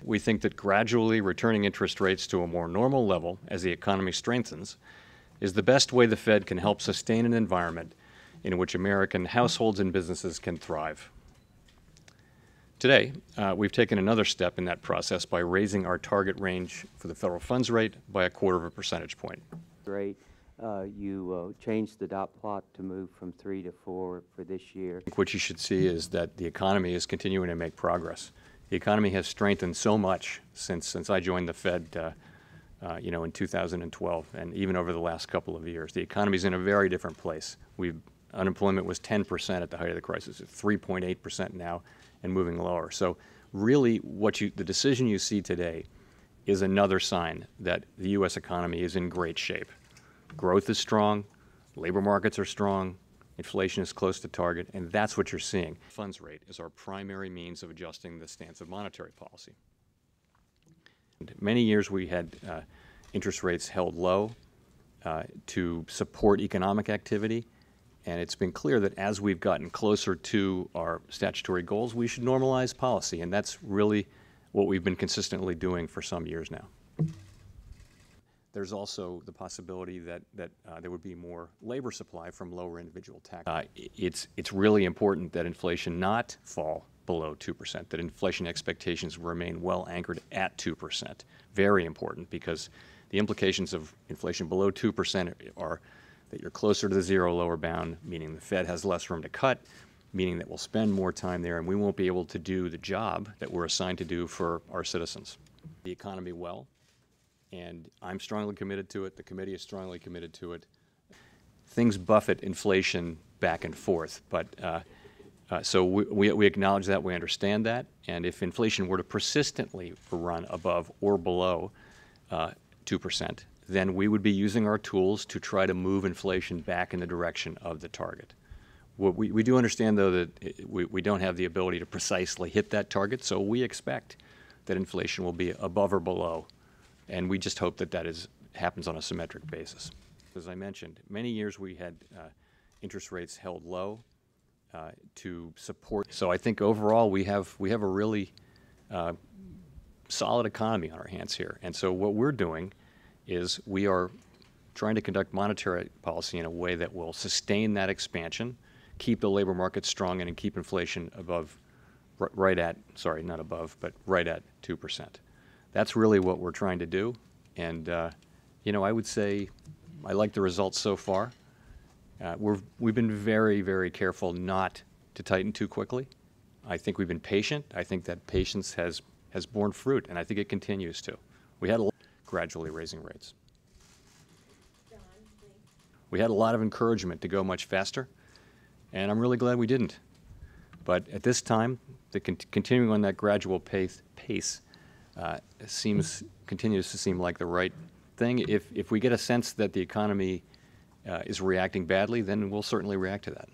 We think that gradually returning interest rates to a more normal level as the economy strengthens is the best way the Fed can help sustain an environment in which American households and businesses can thrive. Today, we've taken another step in that process by raising our target range for the federal funds rate by 1/4 percentage point. Great. You changed the dot plot to move from 3 to 4 for this year. What you should see is that the economy is continuing to make progress. The economy has strengthened so much since I joined the Fed in 2012, and even over the last couple of years. The economy is in a very different place. Unemployment was 10% at the height of the crisis. It's 3.8% now and moving lower. So really the decision you see today is another sign that the U.S. economy is in great shape. Growth is strong, labor markets are strong, inflation is close to target, and that's what you're seeing. Funds rate is our primary means of adjusting the stance of monetary policy. Many years we had interest rates held low to support economic activity, and it's been clear that as we've gotten closer to our statutory goals, we should normalize policy, and that's really what we've been consistently doing for some years now. There's also the possibility that there would be more labor supply from lower individual tax. It's really important that inflation not fall below 2%, that inflation expectations remain well anchored at 2%. Very important, because the implications of inflation below 2% are that you're closer to the zero lower bound, meaning the Fed has less room to cut, meaning that we'll spend more time there and we won't be able to do the job that we're assigned to do for our citizens. The economy well, and I'm strongly committed to it, the committee is strongly committed to it. Things buffet inflation back and forth, but so we acknowledge that, we understand that, and if inflation were to persistently run above or below 2%, then we would be using our tools to try to move inflation back in the direction of the target. We do understand, though, that we don't have the ability to precisely hit that target, so we expect that inflation will be above or below, and we just hope that happens on a symmetric basis. As I mentioned, many years we had interest rates held low to support. So I think overall we have a really solid economy on our hands here, and so what we're doing is we are trying to conduct monetary policy in a way that will sustain that expansion, keep the labor market strong, and keep inflation right at 2%. That's really what we're trying to do, and I would say I like the results so far. We've been very, very careful not to tighten too quickly. I think we've been patient. I think that patience has borne fruit, and I think it continues to. We had gradually raising rates. We had a lot of encouragement to go much faster, and I'm really glad we didn't. But at this time, continuing on that gradual pace continues to seem like the right thing. If we get a sense that the economy is reacting badly, then we'll certainly react to that.